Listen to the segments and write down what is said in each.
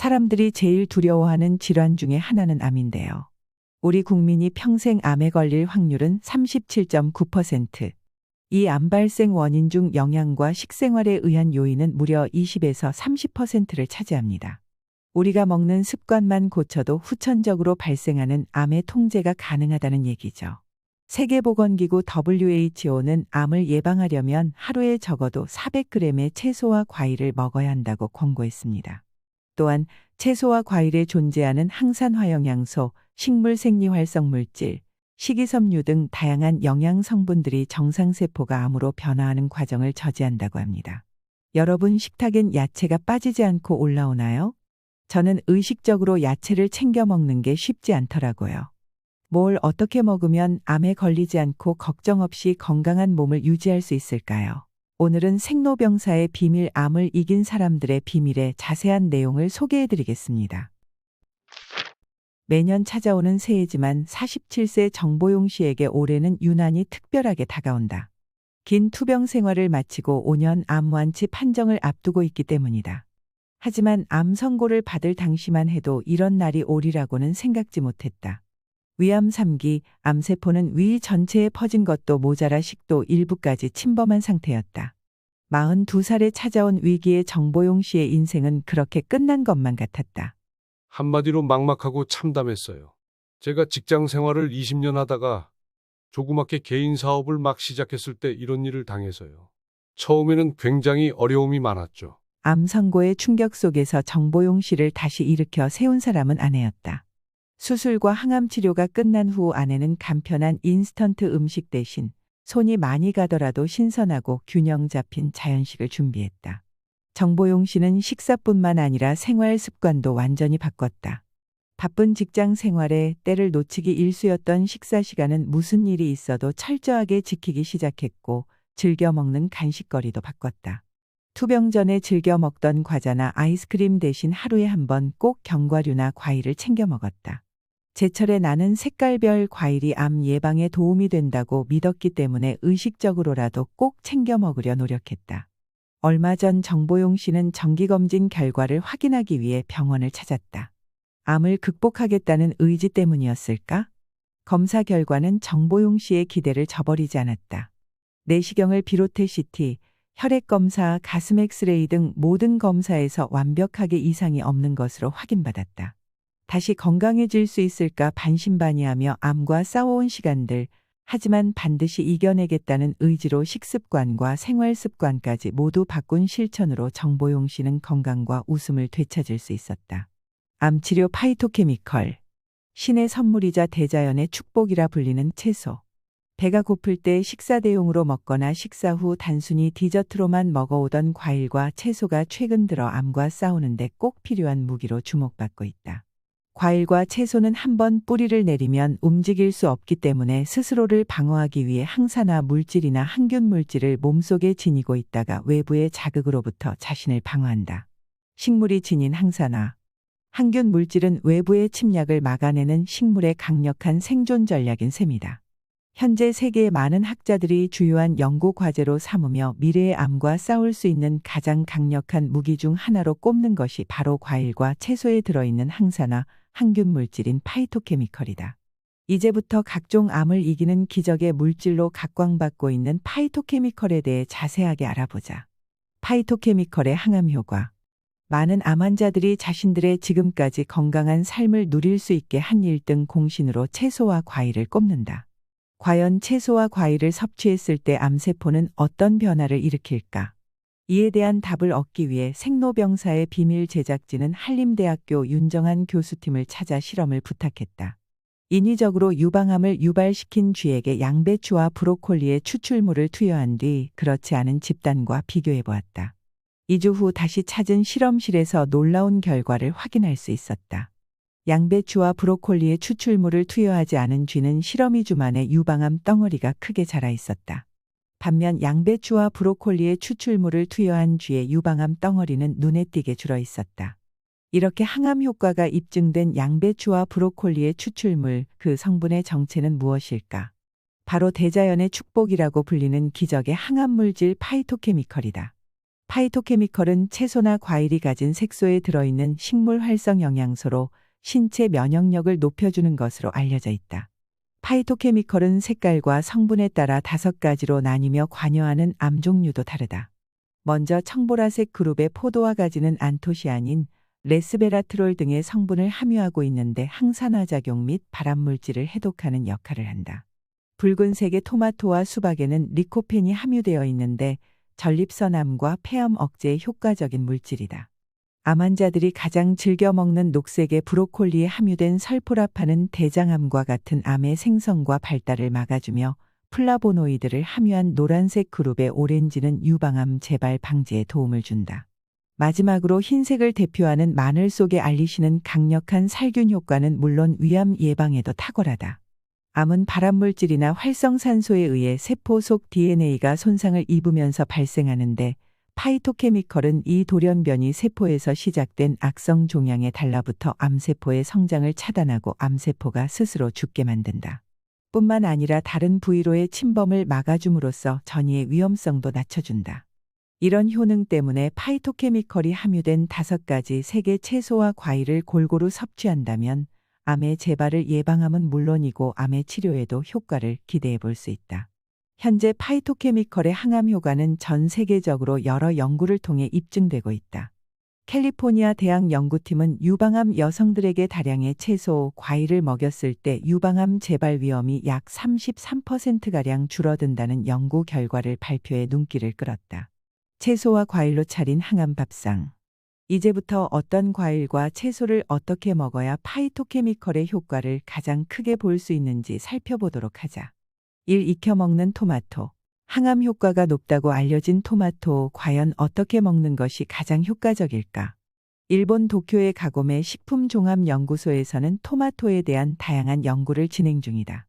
사람들이 제일 두려워하는 질환 중에 하나는 암인데요. 우리 국민이 평생 암에 걸릴 확률은 37.9%. 이 암 발생 원인 중 영양과 식생활에 의한 요인은 무려 20에서 30%를 차지합니다. 우리가 먹는 습관만 고쳐도 후천적으로 발생하는 암의 통제가 가능하다는 얘기죠. 세계보건기구 WHO는 암을 예방하려면 하루에 적어도 400g의 채소와 과일을 먹어야 한다고 권고했습니다. 또한 채소와 과일에 존재하는 항산화 영양소, 식물 생리활성 물질, 식이섬유 등 다양한 영양 성분들이 정상세포가 암으로 변화하는 과정을 저지한다고 합니다. 여러분 식탁엔 야채가 빠지지 않고 올라오나요? 저는 의식적으로 야채를 챙겨 먹는 게 쉽지 않더라고요. 뭘 어떻게 먹으면 암에 걸리지 않고 걱정 없이 건강한 몸을 유지할 수 있을까요? 오늘은 생로병사의 비밀, 암을 이긴 사람들의 비밀의 자세한 내용을 소개해 드리겠습니다. 매년 찾아오는 새해지만 47세 정보용 씨에게 올해는 유난히 특별하게 다가온다. 긴 투병 생활을 마치고 5년 암 완치 판정을 앞두고 있기 때문이다. 하지만 암 선고를 받을 당시만 해도 이런 날이 오리라고는 생각지 못했다. 위암 3기, 암세포는 위 전체에 퍼진 것도 모자라 식도 일부까지 침범한 상태였다. 42살에 찾아온 위기의 정보용 씨의 인생은 그렇게 끝난 것만 같았다. 한마디로 막막하고 참담했어요. 제가 직장 생활을 20년 하다가 조그맣게 개인 사업을 막 시작했을 때 이런 일을 당해서요. 처음에는 굉장히 어려움이 많았죠. 암 선고의 충격 속에서 정보용 씨를 다시 일으켜 세운 사람은 아내였다. 수술과 항암 치료가 끝난 후 아내는 간편한 인스턴트 음식 대신 손이 많이 가더라도 신선하고 균형 잡힌 자연식을 준비했다. 정보용 씨는 식사뿐만 아니라 생활 습관도 완전히 바꿨다. 바쁜 직장 생활에 때를 놓치기 일쑤였던 식사 시간은 무슨 일이 있어도 철저하게 지키기 시작했고 즐겨 먹는 간식거리도 바꿨다. 투병 전에 즐겨 먹던 과자나 아이스크림 대신 하루에 한 번 꼭 견과류나 과일을 챙겨 먹었다. 제철에 나는 색깔별 과일이 암 예방에 도움이 된다고 믿었기 때문에 의식적으로라도 꼭 챙겨 먹으려 노력했다. 얼마 전 정보용 씨는 정기검진 결과를 확인하기 위해 병원을 찾았다. 암을 극복하겠다는 의지 때문이었을까? 검사 결과는 정보용 씨의 기대를 저버리지 않았다. 내시경을 비롯해 CT, 혈액검사, 가슴 엑스레이 등 모든 검사에서 완벽하게 이상이 없는 것으로 확인받았다. 다시 건강해질 수 있을까 반신반의하며 암과 싸워온 시간들, 하지만 반드시 이겨내겠다는 의지로 식습관과 생활습관까지 모두 바꾼 실천으로 정보용 씨는 건강과 웃음을 되찾을 수 있었다. 암치료 파이토케미컬, 신의 선물이자 대자연의 축복이라 불리는 채소. 배가 고플 때 식사 대용으로 먹거나 식사 후 단순히 디저트로만 먹어오던 과일과 채소가 최근 들어 암과 싸우는데 꼭 필요한 무기로 주목받고 있다. 과일과 채소는 한번 뿌리를 내리면 움직일 수 없기 때문에 스스로를 방어하기 위해 항산화 물질이나 항균 물질을 몸속에 지니고 있다가 외부의 자극으로부터 자신을 방어한다. 식물이 지닌 항산화, 항균 물질은 외부의 침략을 막아내는 식물의 강력한 생존 전략인 셈이다. 현재 세계의 많은 학자들이 주요한 연구 과제로 삼으며 미래의 암과 싸울 수 있는 가장 강력한 무기 중 하나로 꼽는 것이 바로 과일과 채소에 들어있는 항산화, 항균 물질인 파이토케미컬이다. 이제부터 각종 암을 이기는 기적의 물질로 각광받고 있는 파이토케미컬에 대해 자세하게 알아보자. 파이토케미컬의 항암 효과. 많은 암 환자들이 자신들의 지금까지 건강한 삶을 누릴 수 있게 한 1등 공신으로 채소와 과일을 꼽는다. 과연 채소와 과일을 섭취했을 때 암세포는 어떤 변화를 일으킬까? 이에 대한 답을 얻기 위해 생로병사의 비밀 제작진은 한림대학교 윤정한 교수팀을 찾아 실험을 부탁했다. 인위적으로 유방암을 유발시킨 쥐에게 양배추와 브로콜리의 추출물을 투여한 뒤 그렇지 않은 집단과 비교해 보았다. 2주 후 다시 찾은 실험실에서 놀라운 결과를 확인할 수 있었다. 양배추와 브로콜리의 추출물을 투여하지 않은 쥐는 실험 2주 만에 유방암 덩어리가 크게 자라 있었다. 반면 양배추와 브로콜리의 추출물을 투여한 쥐의 유방암 덩어리는 눈에 띄게 줄어 있었다. 이렇게 항암 효과가 입증된 양배추와 브로콜리의 추출물, 그 성분의 정체는 무엇일까? 바로 대자연의 축복이라고 불리는 기적의 항암 물질 파이토케미컬이다. 파이토케미컬은 채소나 과일이 가진 색소에 들어있는 식물 활성 영양소로 신체 면역력을 높여주는 것으로 알려져 있다. 파이토케미컬은 색깔과 성분에 따라 5가지로 나뉘며 관여하는 암 종류도 다르다. 먼저 청보라색 그룹의 포도와 가지는 안토시아닌, 레스베라트롤 등의 성분을 함유하고 있는데 항산화작용 및 발암물질을 해독하는 역할을 한다. 붉은색의 토마토와 수박에는 리코펜이 함유되어 있는데 전립선암과 폐암 억제에 효과적인 물질이다. 암 환자들이 가장 즐겨 먹는 녹색의 브로콜리에 함유된 설포라판은 대장암과 같은 암의 생성과 발달을 막아주며 플라보노이드를 함유한 노란색 그룹의 오렌지는 유방암 재발 방지에 도움을 준다. 마지막으로 흰색을 대표하는 마늘 속의 알리신은 강력한 살균 효과는 물론 위암 예방에도 탁월하다. 암은 발암물질이나 활성산소에 의해 세포 속 DNA가 손상을 입으면서 발생하는데 파이토케미컬은 이 돌연변이 세포에서 시작된 악성 종양에 달라붙어 암세포의 성장을 차단하고 암세포가 스스로 죽게 만든다. 뿐만 아니라 다른 부위로의 침범을 막아줌으로써 전이의 위험성도 낮춰준다. 이런 효능 때문에 파이토케미컬이 함유된 5가지 색의 채소와 과일을 골고루 섭취한다면 암의 재발을 예방함은 물론이고 암의 치료에도 효과를 기대해 볼 수 있다. 현재 파이토케미컬의 항암 효과는 전 세계적으로 여러 연구를 통해 입증되고 있다. 캘리포니아 대학 연구팀은 유방암 여성들에게 다량의 채소, 과일을 먹였을 때 유방암 재발 위험이 약 33%가량 줄어든다는 연구 결과를 발표해 눈길을 끌었다. 채소와 과일로 차린 항암 밥상. 이제부터 어떤 과일과 채소를 어떻게 먹어야 파이토케미컬의 효과를 가장 크게 볼 수 있는지 살펴보도록 하자. 1. 익혀 먹는 토마토. 항암 효과가 높다고 알려진 토마토, 과연 어떻게 먹는 것이 가장 효과적일까? 일본 도쿄의 가고메 식품종합연구소에서는 토마토에 대한 다양한 연구를 진행 중이다.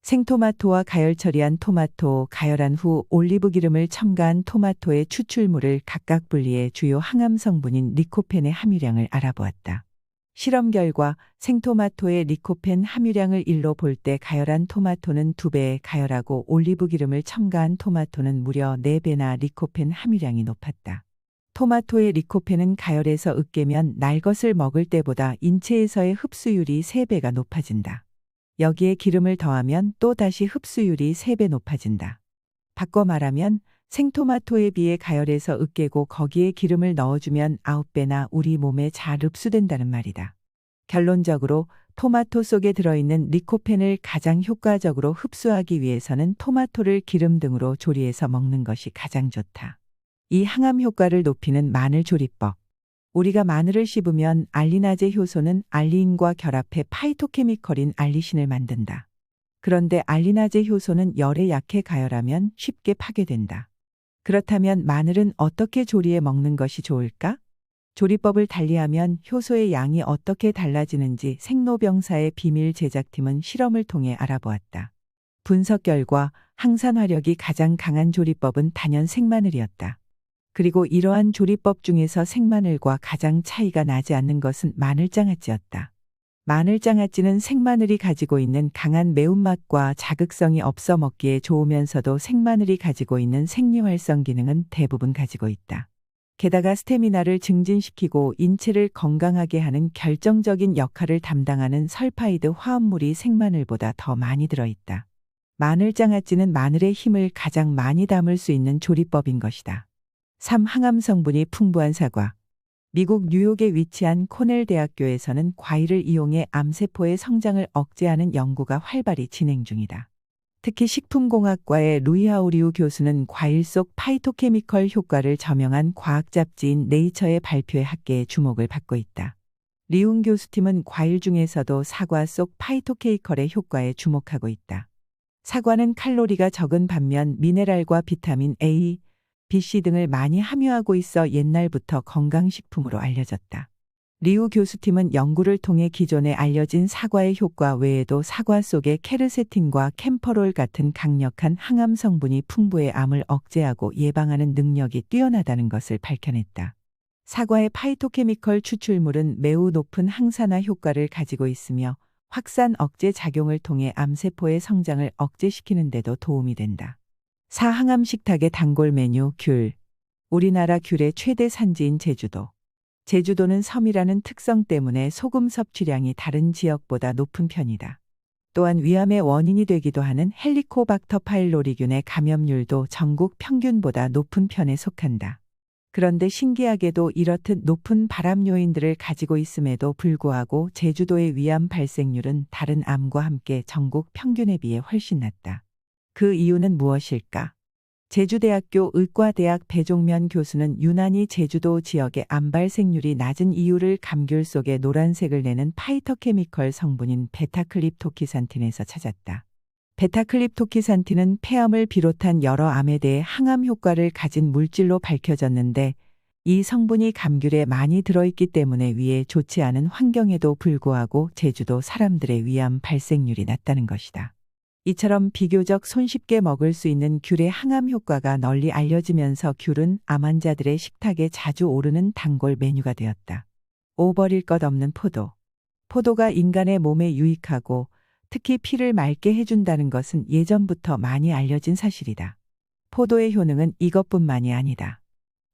생토마토와 가열 처리한 토마토, 가열한 후 올리브 기름을 첨가한 토마토의 추출물을 각각 분리해 주요 항암 성분인 리코펜의 함유량을 알아보았다. 실험 결과 생토마토의 리코펜 함유량을 1로 볼 때 가열한 토마토는 2배 가열하고 올리브 기름을 첨가한 토마토는 무려 4배나 리코펜 함유량이 높았다. 토마토의 리코펜은 가열해서 으깨면 날 것을 먹을 때보다 인체에서의 흡수율이 3배가 높아진다. 여기에 기름을 더하면 또 다시 흡수율이 3배 높아진다. 바꿔 말하면 생토마토에 비해 가열해서 으깨고 거기에 기름을 넣어주면 9배나 우리 몸에 잘 흡수된다는 말이다. 결론적으로 토마토 속에 들어있는 리코펜을 가장 효과적으로 흡수하기 위해서는 토마토를 기름 등으로 조리해서 먹는 것이 가장 좋다. 이 항암 효과를 높이는 마늘 조리법. 우리가 마늘을 씹으면 알리나제 효소는 알리인과 결합해 파이토케미컬인 알리신을 만든다. 그런데 알리나제 효소는 열에 약해 가열하면 쉽게 파괴된다. 그렇다면 마늘은 어떻게 조리해 먹는 것이 좋을까? 조리법을 달리하면 효소의 양이 어떻게 달라지는지 생로병사의 비밀 제작팀은 실험을 통해 알아보았다. 분석 결과 항산화력이 가장 강한 조리법은 단연 생마늘이었다. 그리고 이러한 조리법 중에서 생마늘과 가장 차이가 나지 않는 것은 마늘장아찌였다. 마늘장아찌는 생마늘이 가지고 있는 강한 매운맛과 자극성이 없어 먹기에 좋으면서도 생마늘이 가지고 있는 생리활성 기능은 대부분 가지고 있다. 게다가 스태미나를 증진시키고 인체를 건강하게 하는 결정적인 역할을 담당하는 설파이드 화합물이 생마늘보다 더 많이 들어있다. 마늘장아찌는 마늘의 힘을 가장 많이 담을 수 있는 조리법인 것이다. 3. 항암 성분이 풍부한 사과. 미국 뉴욕에 위치한 코넬 대학교에서는 과일을 이용해 암세포의 성장을 억제하는 연구가 활발히 진행 중이다. 특히 식품공학과의 루이하우리우 교수는 과일 속 파이토케미컬 효과를 저명한 과학 잡지인 네이처의 발표에 학계의 주목을 받고 있다. 리웅 교수팀은 과일 중에서도 사과 속 파이토케미컬의 효과에 주목하고 있다. 사과는 칼로리가 적은 반면 미네랄과 비타민 A, B, C 등을 많이 함유하고 있어 옛날부터 건강식품으로 알려졌다. 리우 교수팀은 연구를 통해 기존에 알려진 사과의 효과 외에도 사과 속의 케르세틴과 캠퍼롤 같은 강력한 항암 성분이 풍부해 암을 억제하고 예방하는 능력이 뛰어나다는 것을 밝혀냈다. 사과의 파이토케미컬 추출물은 매우 높은 항산화 효과를 가지고 있으며 확산 억제 작용을 통해 암세포의 성장을 억제시키는 데도 도움이 된다. 4. 항암 식탁의 단골 메뉴 귤. 우리나라 귤의 최대 산지인 제주도. 제주도는 섬이라는 특성 때문에 소금 섭취량이 다른 지역보다 높은 편이다. 또한 위암의 원인이 되기도 하는 헬리코박터 파일로리균의 감염률도 전국 평균보다 높은 편에 속한다. 그런데 신기하게도 이렇듯 높은 발암 요인들을 가지고 있음에도 불구하고 제주도의 위암 발생률은 다른 암과 함께 전국 평균에 비해 훨씬 낮다. 그 이유는 무엇일까? 제주대학교 의과대학 배종면 교수는 유난히 제주도 지역의 암 발생률이 낮은 이유를 감귤 속에 노란색을 내는 파이토케미컬 성분인 베타클립토키산틴에서 찾았다. 베타클립토키산틴은 폐암을 비롯한 여러 암에 대해 항암 효과를 가진 물질로 밝혀졌는데 이 성분이 감귤에 많이 들어있기 때문에 위에 좋지 않은 환경에도 불구하고 제주도 사람들의 위암 발생률이 낮다는 것이다. 이처럼 비교적 손쉽게 먹을 수 있는 귤의 항암 효과가 널리 알려지면서 귤은 암 환자들의 식탁에 자주 오르는 단골 메뉴가 되었다. 오버릴 것 없는 포도. 포도가 인간의 몸에 유익하고 특히 피를 맑게 해준다는 것은 예전부터 많이 알려진 사실이다. 포도의 효능은 이것뿐만이 아니다.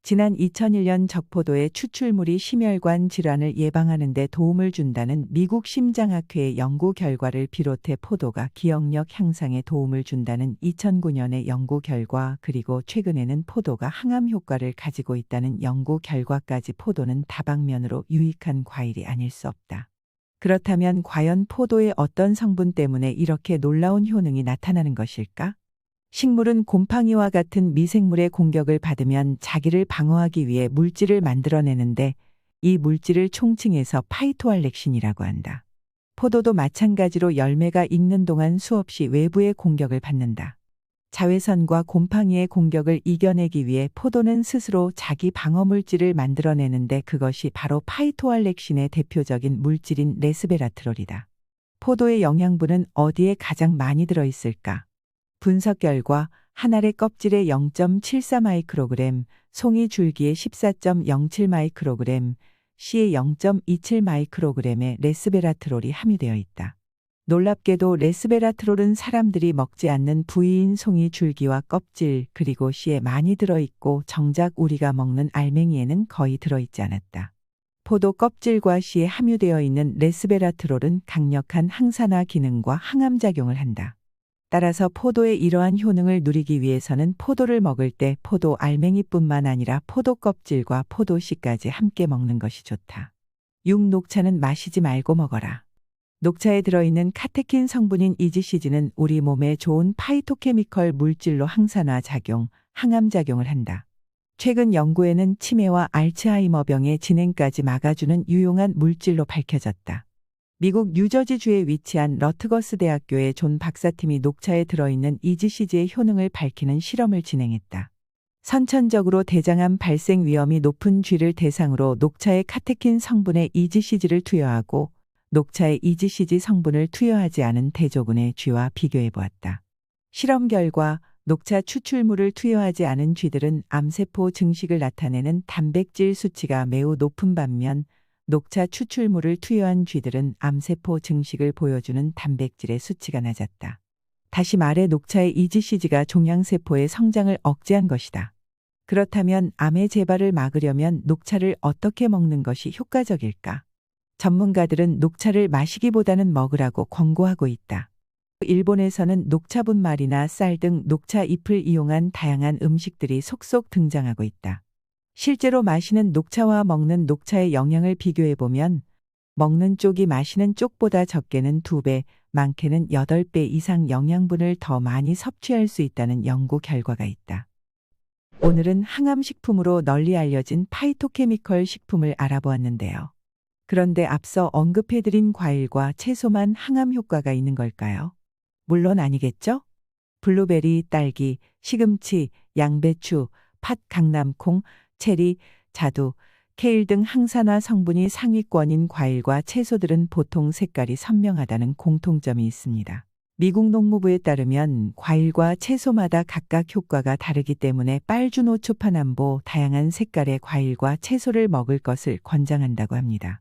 지난 2001년 적포도의 추출물이 심혈관 질환을 예방하는 데 도움을 준다는 미국 심장학회의 연구 결과를 비롯해 포도가 기억력 향상에 도움을 준다는 2009년의 연구 결과 그리고 최근에는 포도가 항암 효과를 가지고 있다는 연구 결과까지 포도는 다방면으로 유익한 과일이 아닐 수 없다. 그렇다면 과연 포도의 어떤 성분 때문에 이렇게 놀라운 효능이 나타나는 것일까? 식물은 곰팡이와 같은 미생물의 공격을 받으면 자기를 방어하기 위해 물질을 만들어내는데 이 물질을 총칭해서 파이토알렉신이라고 한다. 포도도 마찬가지로 열매가 익는 동안 수없이 외부의 공격을 받는다. 자외선과 곰팡이의 공격을 이겨내기 위해 포도는 스스로 자기 방어 물질을 만들어내는데 그것이 바로 파이토알렉신의 대표적인 물질인 레스베라트롤이다. 포도의 영양분은 어디에 가장 많이 들어있을까? 분석 결과 한 알의 껍질에 0.74 마이크로그램, 송이 줄기에 14.07 마이크로그램, 씨에 0.27 마이크로그램의 레스베라트롤이 함유되어 있다. 놀랍게도 레스베라트롤은 사람들이 먹지 않는 부위인 송이 줄기와 껍질 그리고 씨에 많이 들어있고 정작 우리가 먹는 알맹이에는 거의 들어있지 않았다. 포도 껍질과 씨에 함유되어 있는 레스베라트롤은 강력한 항산화 기능과 항암작용을 한다. 따라서 포도의 이러한 효능을 누리기 위해서는 포도를 먹을 때 포도 알맹이뿐만 아니라 포도 껍질과 포도 씨까지 함께 먹는 것이 좋다. 6. 녹차는 마시지 말고 먹어라. 녹차에 들어있는 카테킨 성분인 이지시즈는 우리 몸에 좋은 파이토케미컬 물질로 항산화 작용, 항암 작용을 한다. 최근 연구에는 치매와 알츠하이머병의 진행까지 막아주는 유용한 물질로 밝혀졌다. 미국 뉴저지주에 위치한 러트거스 대학교의 존 박사팀이 녹차에 들어있는 이지시즈의 효능을 밝히는 실험을 진행했다. 선천적으로 대장암 발생 위험이 높은 쥐를 대상으로 녹차의 카테킨 성분의 이지시즈를 투여하고 녹차의 이지시즈 성분을 투여하지 않은 대조군의 쥐와 비교해 보았다. 실험 결과 녹차 추출물을 투여하지 않은 쥐들은 암세포 증식을 나타내는 단백질 수치가 매우 높은 반면 녹차 추출물을 투여한 쥐들은 암세포 증식을 보여주는 단백질의 수치가 낮았다. 다시 말해 녹차의 이지시즈가 종양세포의 성장을 억제한 것이다. 그렇다면 암의 재발을 막으려면 녹차를 어떻게 먹는 것이 효과적일까? 전문가들은 녹차를 마시기보다는 먹으라고 권고하고 있다. 일본에서는 녹차분말이나 쌀 등 녹차 잎을 이용한 다양한 음식들이 속속 등장하고 있다. 실제로 마시는 녹차와 먹는 녹차의 영양을 비교해보면 먹는 쪽이 마시는 쪽보다 적게는 2배, 많게는 8배 이상 영양분을 더 많이 섭취할 수 있다는 연구 결과가 있다. 오늘은 항암식품으로 널리 알려진 파이토케미컬 식품을 알아보았는데요. 그런데 앞서 언급해드린 과일과 채소만 항암 효과가 있는 걸까요? 물론 아니겠죠? 블루베리, 딸기, 시금치, 양배추, 팥, 강낭콩, 체리, 자두, 케일 등 항산화 성분이 상위권인 과일과 채소들은 보통 색깔이 선명하다는 공통점이 있습니다. 미국 농무부에 따르면 과일과 채소마다 각각 효과가 다르기 때문에 빨주노 초파남보 다양한 색깔의 과일과 채소를 먹을 것을 권장한다고 합니다.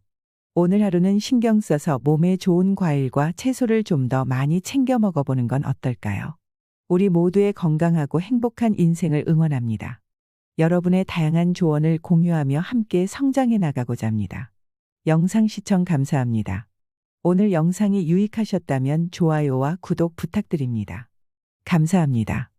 오늘 하루는 신경 써서 몸에 좋은 과일과 채소를 좀 더 많이 챙겨 먹어보는 건 어떨까요? 우리 모두의 건강하고 행복한 인생을 응원합니다. 여러분의 다양한 조언을 공유하며 함께 성장해 나가고자 합니다. 영상 시청 감사합니다. 오늘 영상이 유익하셨다면 좋아요와 구독 부탁드립니다. 감사합니다.